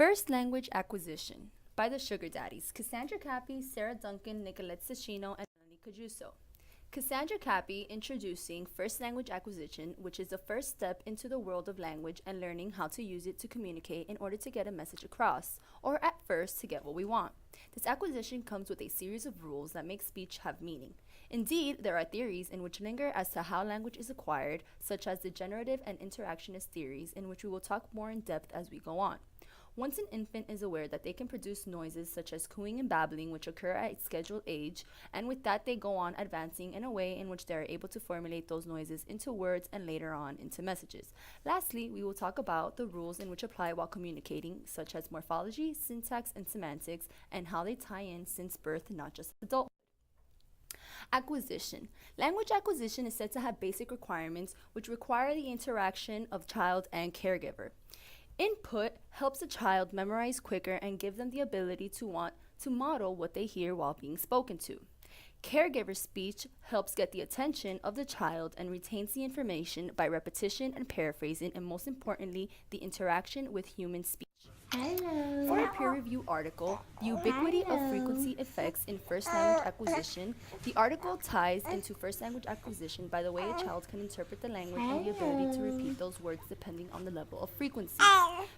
First Language Acquisition by the Sugar Daddies, Cassandra Cappy, Sarah Duncan, Nicolette Sacchino, and Melanie Cajuso. Cassandra Cappy introducing first language acquisition, which is the first step into the world of language and learning how to use it to communicate in order to get a message across, or at first to get what we want. This acquisition comes with a series of rules that make speech have meaning. Indeed, there are theories in which linger as to how language is acquired, such as the generative and interactionist theories, in which we will talk more in depth as we go on. Once an infant is aware that they can produce noises such as cooing and babbling, which occur at a scheduled age, and with that they go on advancing in a way in which they are able to formulate those noises into words and later on into messages. Lastly, we will talk about the rules in which apply while communicating, such as morphology, syntax, and semantics, and how they tie in since birth, not just adulthood. Acquisition. Language acquisition is said to have basic requirements which require the interaction of child and caregiver. Input helps a child memorize quicker and give them the ability to want to model what they hear while being spoken to. Caregiver speech helps get the attention of the child and retains the information by repetition and paraphrasing, and most importantly, the interaction with human speech. Hello. For a peer review article, The Ubiquity of Frequency Effects in First Language Acquisition, the article ties into first language acquisition by the way a child can interpret the language and the ability to repeat those words depending on the level of frequency.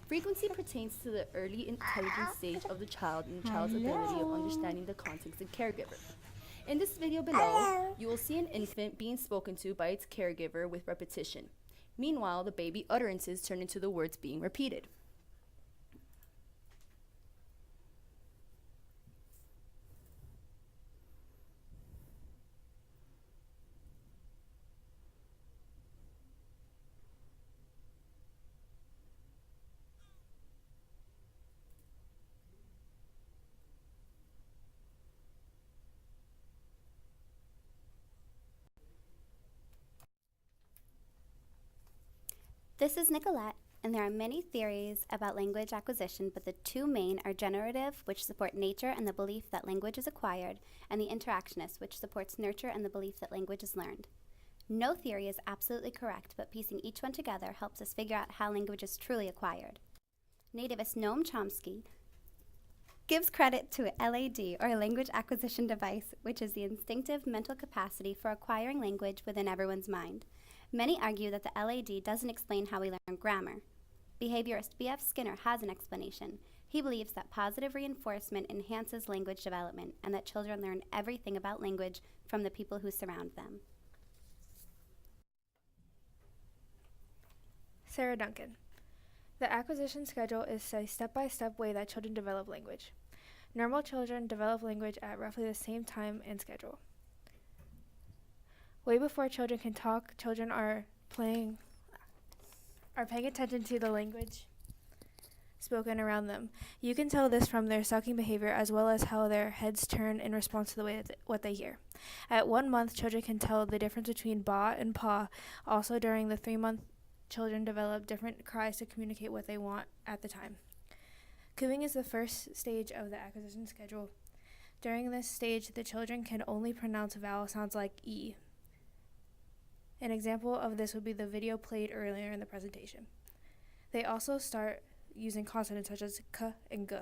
Frequency pertains to the early intelligence stage of the child and the child's ability of understanding the context and caregiver. In this video below, you will see an infant being spoken to by its caregiver with repetition. Meanwhile, the baby utterances turn into the words being repeated. This is Nicolette, and there are many theories about language acquisition, but the two main are generative, which support nature and the belief that language is acquired, and the interactionist, which supports nurture and the belief that language is learned. No theory is absolutely correct, but piecing each one together helps us figure out how language is truly acquired. Nativist Noam Chomsky gives credit to LAD, or a language acquisition device, which is the instinctive mental capacity for acquiring language within everyone's mind. Many argue that the LAD doesn't explain how we learn grammar. Behaviorist B.F. Skinner has an explanation. He believes that positive reinforcement enhances language development and that children learn everything about language from the people who surround them. Sarah Duncan. The acquisition schedule is a step-by-step way that children develop language. Normal children develop language at roughly the same time and schedule. Way before children can talk, children are paying attention to the language spoken around them. You can tell this from their sucking behavior as well as how their heads turn in response to the way what they hear. At 1 month, children can tell the difference between ba and pa. Also, during the 3-month, children develop different cries to communicate what they want at the time. Cooing is the first stage of the acquisition schedule. During this stage, the children can only pronounce vowel sounds like E. An example of this would be the video played earlier in the presentation. They also start using consonants such as k and g.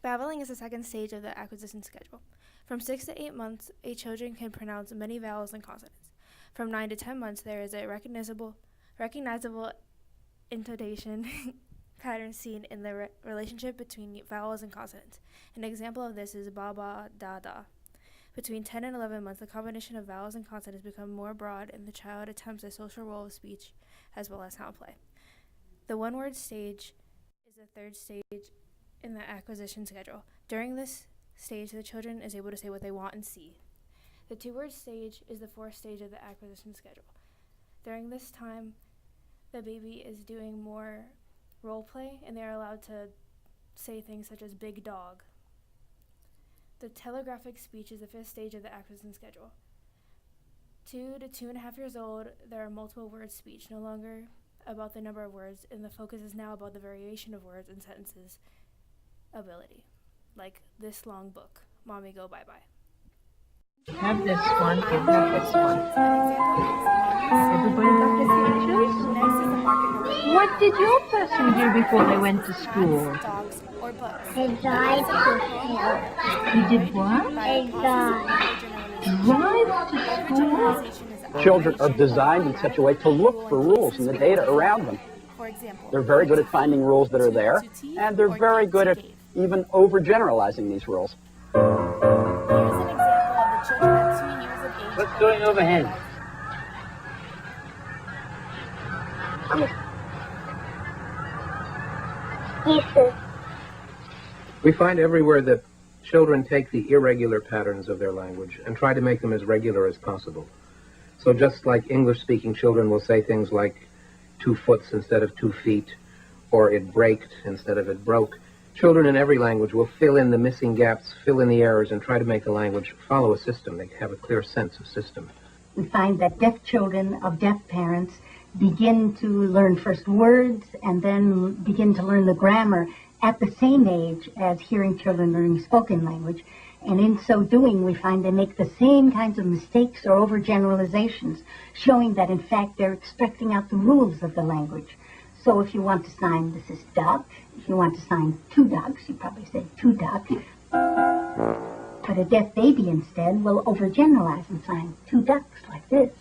Babbling is the second stage of the acquisition schedule. From 6 to 8 months, a children can pronounce many vowels and consonants. From 9 to 10 months, there is a recognizable intonation pattern seen in the relationship between vowels and consonants. An example of this is ba, ba, da, da. Between 10 and 11 months, the combination of vowels and consonants become more broad, and the child attempts a social role of speech as well as sound play. The one-word stage is the third stage in the acquisition schedule. During this stage, the children is able to say what they want and see. The two-word stage is the fourth stage of the acquisition schedule. During this time, the baby is doing more role play, and they are allowed to say things such as big dog. The telegraphic speech is the fifth stage of the acquisition schedule. 2 to 2.5 years old, there are multiple word speech, no longer about the number of words, and the focus is now about the variation of words and sentences ability, like this long book, mommy go bye-bye. Have this one, and have this one. Everybody got the pictures? Next is the market. What What did your person do before they went to school? Cats, dogs, or books. They drive to He did what? They drive. Drive to school? Children are designed in such a way to look for rules in the data around them. For example, They're very good at finding rules that are there, and they're very good at even overgeneralizing these rules. Here's an example of the children at 2 years of age. What's going overhead? Pieces. We find everywhere that children take the irregular patterns of their language and try to make them as regular as possible. So just like English-speaking children will say things like 2 foots instead of 2 feet, or it braked instead of it broke, children in every language will fill in the missing gaps, fill in the errors, and try to make the language follow a system. They have a clear sense of system. We find that deaf children of deaf parents begin to learn first words and then begin to learn the grammar at the same age as hearing children learning spoken language. And in so doing, we find they make the same kinds of mistakes or overgeneralizations, showing that, in fact, they're expecting out the rules of the language. So if you want to sign, this is duck. If you want to sign 2 ducks, you probably say 2 duck. But a deaf baby instead will overgeneralize and sign 2 ducks like this.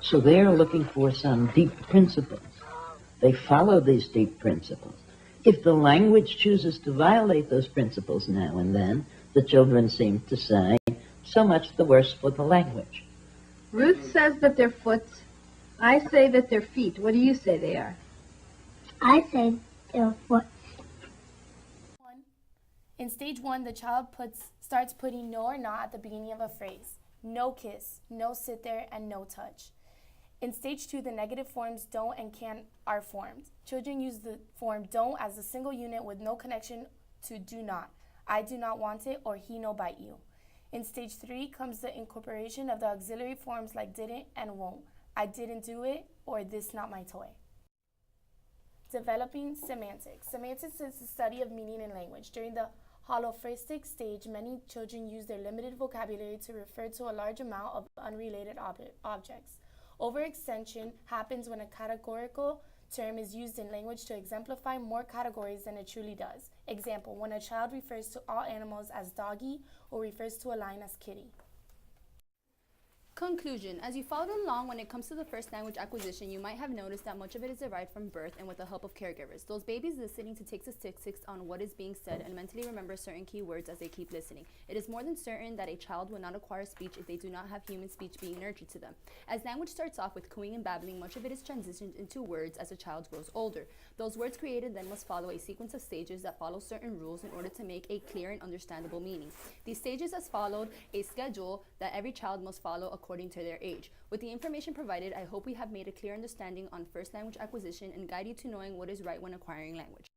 So they are looking for some deep principles. They follow these deep principles. If the language chooses to violate those principles now and then, the children seem to say, so much the worse for the language. Ruth says that they're foot. I say that they're feet. What do you say they are? I say they're foot. In stage 1, the child starts putting no or not at the beginning of a phrase. No kiss, no sit there, and no touch. In stage 2, the negative forms don't and can are formed. Children use the form don't as a single unit with no connection to do not. I do not want it, or he no bite you. In stage 3 comes the incorporation of the auxiliary forms like didn't and won't. I didn't do it, or this not my toy. Developing semantics. Semantics is the study of meaning in language. During the holophrastic stage, many children use their limited vocabulary to refer to a large amount of unrelated objects. Overextension happens when a categorical term is used in language to exemplify more categories than it truly does. Example, when a child refers to all animals as doggy or refers to a lion as kitty. Conclusion. As you followed along when it comes to the first language acquisition, you might have noticed that much of it is derived from birth and with the help of caregivers. Those babies listening to take statistics on what is being said and mentally remember certain key words as they keep listening. It is more than certain that a child will not acquire speech if they do not have human speech being nurtured to them. As language starts off with cooing and babbling, much of it is transitioned into words as a child grows older. Those words created then must follow a sequence of stages that follow certain rules in order to make a clear and understandable meaning. These stages has followed a schedule that every child must follow according to their age. With the information provided, I hope we have made a clear understanding on first language acquisition and guide you to knowing what is right when acquiring language.